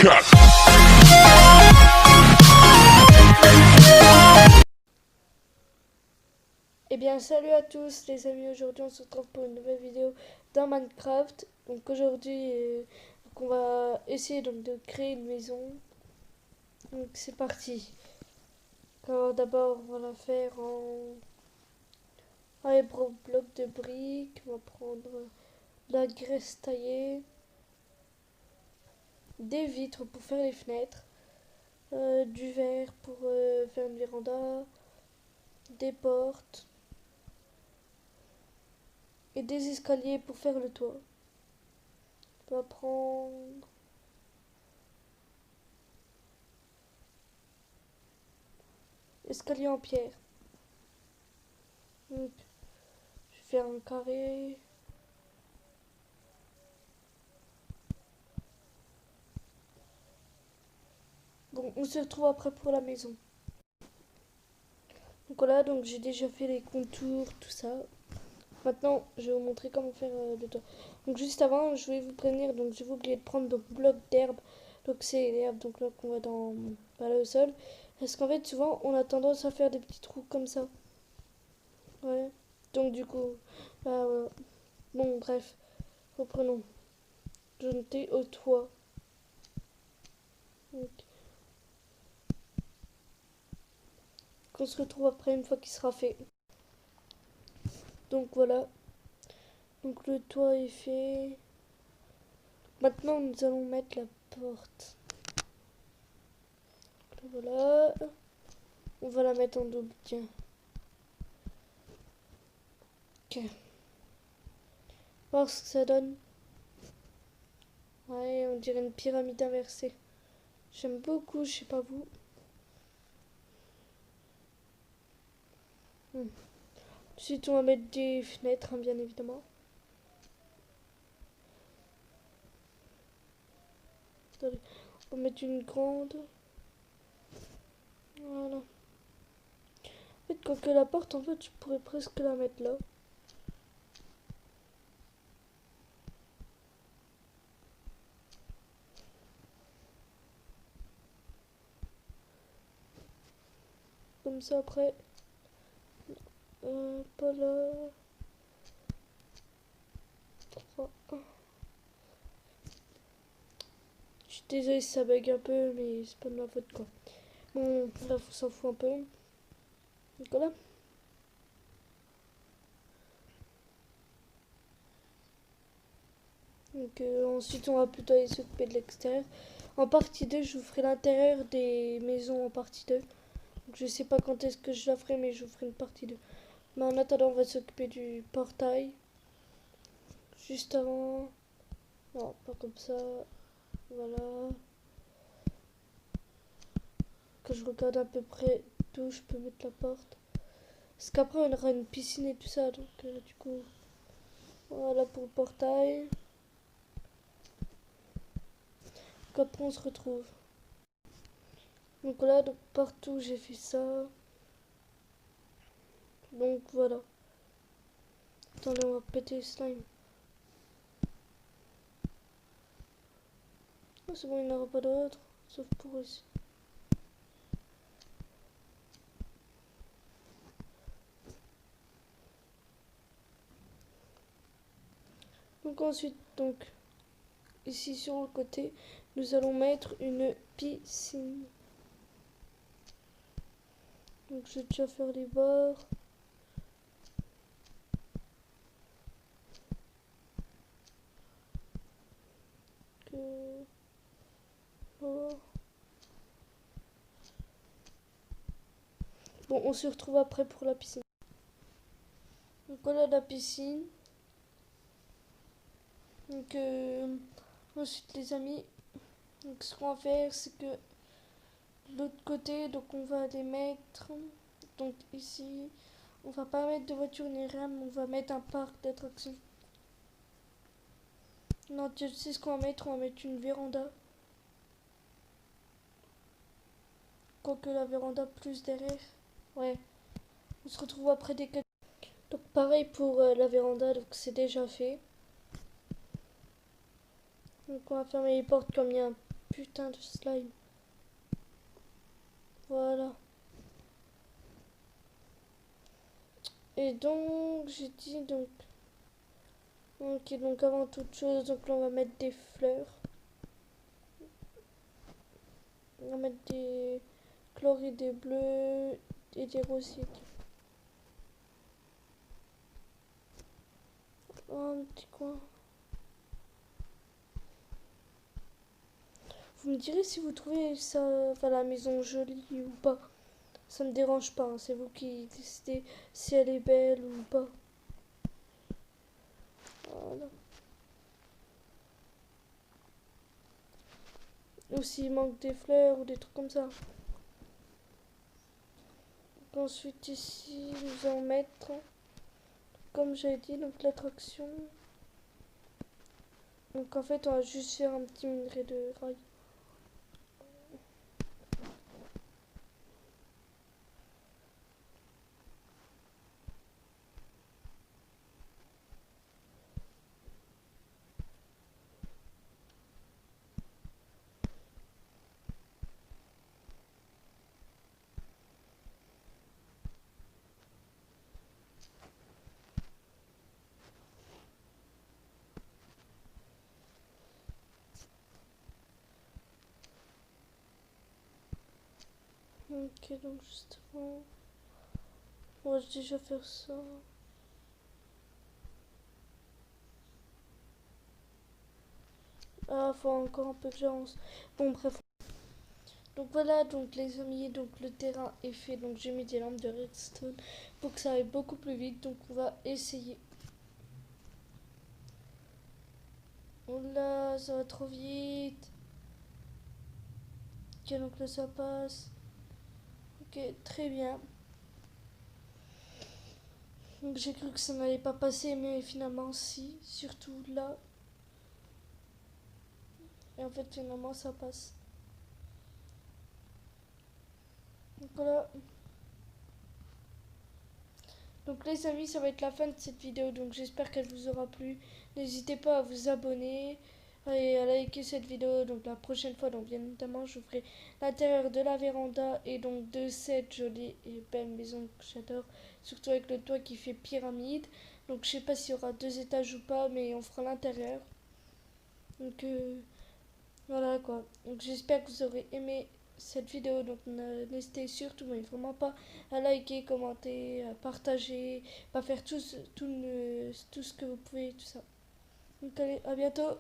Eh bien salut à tous les amis, aujourd'hui on se retrouve pour une nouvelle vidéo dans Minecraft. Donc aujourd'hui on va essayer donc de créer une maison. Donc c'est parti. Alors d'abord on va la faire en bloc de briques. On va prendre de la graisse taillée, des vitres pour faire les fenêtres, du verre pour faire une véranda, des portes et des escaliers pour faire le toit. On va prendre escalier en pierre. Donc, je vais faire un carré. Bon, on se retrouve après pour la maison. Donc voilà, donc j'ai déjà fait les contours, tout ça. Maintenant, je vais vous montrer comment faire le toit. Donc juste avant, je voulais vous prévenir, donc j'ai oublié de prendre donc bloc d'herbe. Donc c'est l'herbe donc là qu'on va dans au sol. Parce qu'en fait, souvent, on a tendance à faire des petits trous comme ça. Ouais. Donc du coup, voilà. Bon, bref, reprenons. Je notais au toit. Donc, qu'on se retrouve après une fois qu'il sera fait. Donc voilà. Donc le toit est fait. Maintenant nous allons mettre la porte. Voilà. On va la mettre en double. Tiens. Ok. Voir ce que ça donne. Ouais, on dirait une pyramide inversée. J'aime beaucoup, je sais pas vous. Ensuite on va mettre des fenêtres, hein, bien évidemment. Attendez. On va mettre une grande. Voilà. En fait, quand que la porte, en fait, je pourrais presque la mettre là. Comme ça, après. Pas là. 3, 1. Je suis désolée si ça bug un peu, mais c'est pas de ma faute, quoi. Bon, là, on s'en fout un peu. Donc voilà. Donc ensuite, on va plutôt aller s'occuper de l'extérieur. En partie 2, je vous ferai l'intérieur des maisons en partie 2. Donc je sais pas quand est-ce que je la ferai, mais je vous ferai une partie 2. Mais en attendant, on va s'occuper du portail. Juste avant. Non, pas comme ça. Voilà. Que je regarde à peu près d'où je peux mettre la porte. Parce qu'après, on aura une piscine et tout ça. Donc du coup, voilà pour le portail. Donc après, on se retrouve. Donc là, donc partout, j'ai fait ça. Donc voilà. Attendez, on va péter le slime. Oh, c'est bon, il n'y en aura pas d'autres. Sauf pour ici. Donc ensuite, donc ici sur le côté, nous allons mettre une piscine. Donc je vais déjà faire les bords. Oh. Bon, on se retrouve après pour la piscine. Donc voilà la piscine. Donc ensuite les amis, donc ce qu'on va faire c'est que de l'autre côté, donc on va les mettre. Donc ici, on va pas mettre de voiture ni rien, mais on va mettre un parc d'attractions. Non, tu sais ce qu'on va mettre? On va mettre une véranda. Quoique la véranda plus derrière. Ouais. On se retrouve après des... Donc pareil pour la véranda, donc c'est déjà fait. Donc on va fermer les portes comme il y a un putain de slime. Voilà. Et donc, j'ai dit donc... Ok, donc avant toute chose, donc là on va mettre des fleurs. On va mettre des chloridés bleus et des rosiers. Oh, un petit coin. Vous me direz si vous trouvez ça, enfin, la maison jolie ou pas. Ça me dérange pas, hein. C'est vous qui décidez si elle est belle ou pas. Voilà. Ou s'il manque des fleurs ou des trucs comme ça. Donc ensuite ici, nous allons mettre, comme j'avais dit, donc l'attraction. Donc en fait, on va juste faire un petit minerai de rail. Ok, donc juste avant, on va déjà faire ça. Ah, faut encore un peu que j'avance. Bon, bref. Donc voilà, donc les amis, donc le terrain est fait. Donc j'ai mis des lampes de redstone pour que ça aille beaucoup plus vite. Donc on va essayer. Oh là, ça va trop vite. Ok, donc là ça passe. Ok, très bien. Donc j'ai cru que ça n'allait pas passer, mais finalement si. Surtout là. Et en fait, finalement, ça passe. Donc voilà. Donc les amis, ça va être la fin de cette vidéo. Donc j'espère qu'elle vous aura plu. N'hésitez pas à vous abonner et à liker cette vidéo. Donc la prochaine fois, donc bien évidemment, je vous ferai l'intérieur de la véranda et donc de cette jolie et belle maison que j'adore. Surtout avec le toit qui fait pyramide. Donc je sais pas s'il y aura 2 étages ou pas, mais on fera l'intérieur. Donc voilà quoi. Donc j'espère que vous aurez aimé cette vidéo. Donc n'hésitez surtout, mais vraiment pas, à liker, commenter, à partager, à faire tout ce que vous pouvez, tout ça. Donc allez, à bientôt.